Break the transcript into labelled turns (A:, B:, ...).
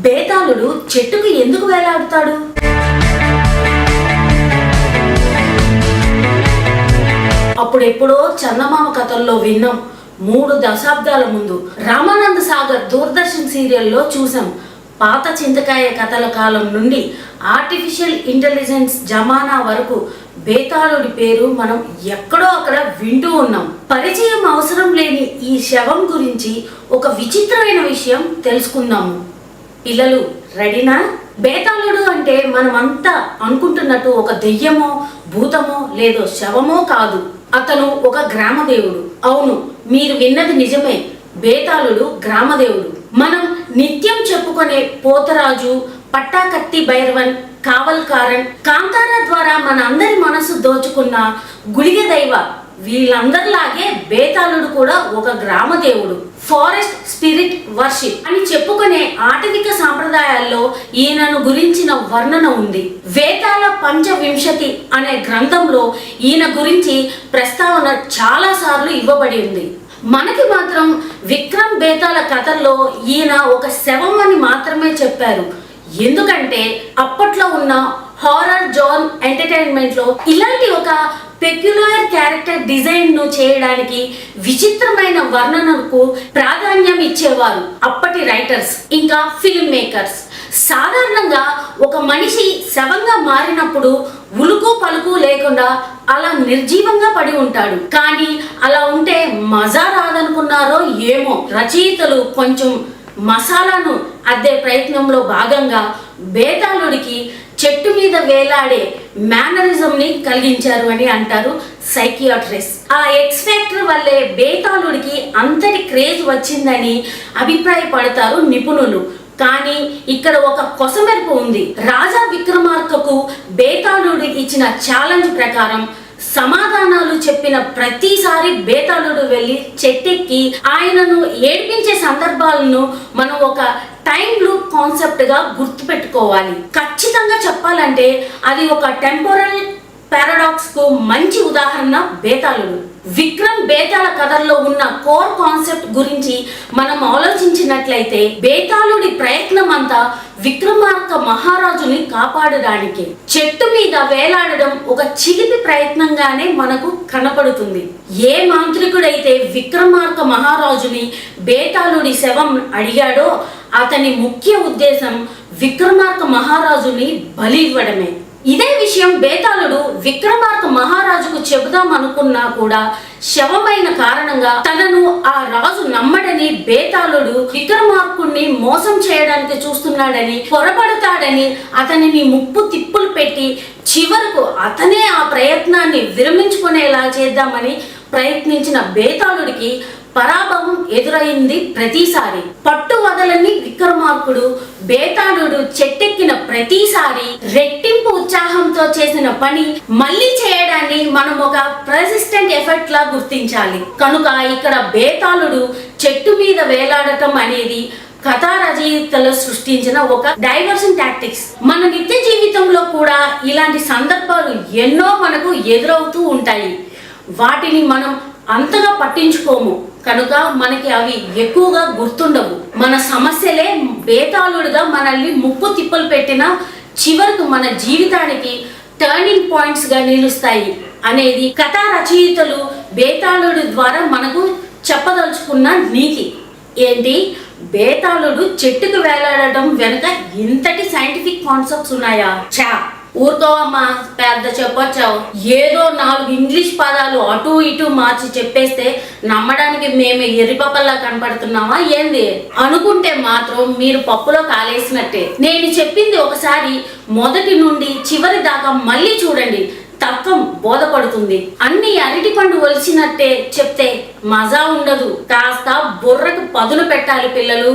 A: బేతాళుడు చెట్టుకు ఎందుకు వేలాడుతాడు? అప్పుడెప్పుడో చందమామ కథల్లో విన్నాం. 3 దశాబ్దాల ముందు రామానంద సాగర్ దూరదర్శన్ సీరియల్లో చూసాం. పాత చింతకాయ కథల కాలం నుండి ఆర్టిఫిషియల్ ఇంటెలిజెన్స్ జమానా వరకు బేతాళుడి పేరు మనం ఎక్కడో అక్కడ వింటూ ఉన్నాం. పరిచయం అవసరం లేని ఈ శవం గురించి ఒక విచిత్రమైన విషయం తెలుసుకుందాము. పిల్లలు రెడీనా? బేతాళుడు అంటే మనమంతా అనుకుంటున్నట్టు ఒక దెయ్యమో భూతమో లేదో శవమో కాదు. అతను ఒక గ్రామదేవుడు. అవును, మీరు విన్నది నిజమే. బేతాళుడు గ్రామదేవుడు. మనం నిత్యం చెప్పుకునే పోతరాజు, పట్టాకత్తి భైరవన్, కావల్కారన్, కాంతార ద్వారా మన అందరి మనసు దోచుకున్న గుళిగ దైవ వీళ్ళందరిలాగే బేతాళుడు కూడా ఒక గ్రామదేవుడు. ఫారెస్ట్ స్పిరిట్ వర్షిప్ అని చెప్పుకునే ఆటవిక సాంప్రదాయాల్లో ఈయనను గురించిన వర్ణన ఉంది. వేతాళ పంచవింశతి అనే గ్రంథంలో ఈయన గురించి ప్రస్తావన చాలా సార్లు ఇవ్వబడి ఉంది. మనకి మాత్రం విక్రమ్ బేతాళ కథల్లో ఈయన ఒక శవం అని మాత్రమే చెప్పారు. ఎందుకంటే అప్పట్లో ఉన్న హారర్ జోన్ ఎంటర్టైన్మెంట్ లో ఇలాంటి ఒక పెక్యులర్ క్యారెక్టర్ డిజైన్ ను చేయడానికి విచిత్రమైన వర్ణనకు ప్రాధాన్యం ఇచ్చేవారు అప్పటి రైటర్స్ ఇంకా ఫిల్మ్ మేకర్స్. సాధారణంగా ఒక మనిషి శవంగా మారినప్పుడు ఉలుకు పలుకు లేకుండా అలా నిర్జీవంగా పడి ఉంటాడు. కానీ అలా ఉంటే మజా రాదనుకున్నారో ఏమో రచయితలు కొంచెం మసాలాను అద్దే ప్రయత్నంలో భాగంగా బేతాళుడికి చెట్టు మీద వేలాడే మేనరిజం ని కలిగించారు అని అంటారు సైకియాట్రిస్ట్. ఆ ఎక్స్ ఫ్యాక్టర్ వల్లే బేతాళుడికి అంతటి క్రేజ్ వచ్చిందని అభిప్రాయపడతారు నిపుణులు. కానీ ఇక్కడ ఒక కొసమెరుపు ఉంది. రాజా విక్రమార్కకు బేతాళుడు ఇచ్చిన ఛాలెంజ్ ప్రకారం సమాధానాలు చెప్పిన ప్రతిసారి బేతాళుడు వెళ్ళి చెట్టెక్కి ఆయనను ఏడ్పించే సందర్భాలను మనం ఒక టైం లూప్ కాన్సెప్ట్ గా గుర్తుపెట్టుకోవాలి. ఖచ్చితంగా చెప్పాలంటే అది ఒక టెంపోరల్ పారాడాక్స్ కు మంచి ఉదాహరణ బేతాళుడు. విక్రమ్ బేతాళ కథల్లో ఉన్న కోర్ కాన్సెప్ట్ గురించి మనం ఆలోచించినట్లయితే బేతాళుడి ప్రయత్నం అంతా విక్రమార్క మహారాజుని కాపాడడానికి. చెట్టు మీద వేలాడడం ఒక చిలిపి ప్రయత్నంగానే మనకు కనపడుతుంది. ఏ మాంత్రికుడైతే విక్రమార్క మహారాజుని బేతాళుడి శవం అడిగాడో అతని ముఖ్య ఉద్దేశం విక్రమార్క మహారాజుని బలి ఇవ్వడమే. ఇదే విషయం బేతాళుడు విక్రమార్క మహారాజుకు చెబుదాం అనుకున్నా కూడా శవమైన కారణంగా తనను ఆ రాజు నమ్మడని, బేతాళుడు విక్రమార్కుణ్ణి మోసం చేయడానికి చూస్తున్నాడని, పొరపడతాడని అతనిని ముప్పు తిప్పులు పెట్టి చివరకు అతనే ఆ ప్రయత్నాన్ని విరమించుకునేలా చేద్దామని ప్రయత్నించిన బేతాళుడికి పరాభవం ఎదురైంది ప్రతిసారి. పట్టు వదలని విక్రమార్కుడు బేతాళుడు చెట్టెక్కిన ప్రతిసారి రెట్టింపు ఉత్సాహంతో చేసిన పని మళ్ళీ చేయడాన్ని మనం ఒక పర్సిస్టెంట్ ఎఫర్ట్ లా గుర్తించాలి. కనుక ఇక్కడ బేతాళుడు చెట్టు మీద వేలాడటం అనేది కథా రచయితలు సృష్టించిన ఒక డైవర్షన్ టాక్టిక్స్. మన నిత్య జీవితంలో కూడా ఇలాంటి సందర్భాలు ఎన్నో మనకు ఎదురవుతూ ఉంటాయి. వాటిని మనం అంతగా పట్టించుకోము కనుక మనకి అవి ఎక్కువగా గుర్తుండవు. మన సమస్యలే బేతాళుడిగా మనల్ని ముప్పు తిప్పలు పెట్టినా చివరకు మన జీవితానికి టర్నింగ్ పాయింట్స్ గా నిలుస్తాయి అనేది కథా రచయితలు బేతాళుడి ద్వారా మనకు చెప్పదలుచుకున్న నీతి. ఏంటి? బేతాళుడు చెట్టుకు వేలాడటం వెనుక ఇంతటి సైంటిఫిక్ కాన్సెప్ట్స్ ఉన్నాయా? ఊరుకోవమ్మా, పెద్ద చెప్పొచ్చావు. ఏదో 4 ఇంగ్లీష్ పదాలు అటు ఇటు మార్చి చెప్పేస్తే నమ్మడానికి మేము ఎర్రిపప్పల్లా కనపడుతున్నామా ఏంది అనుకుంటే మాత్రం మీరు పప్పులో కాలేసినట్టే. నేను చెప్పింది ఒకసారి మొదటి నుండి చివరి దాకా మళ్ళీ చూడండి, తర్కం బోధపడుతుంది. అన్ని అరటి పండు ఒలిచినట్టే చెప్తే మజా ఉండదు. కాస్త బుర్రకు పదును పెట్టాలి పిల్లలు.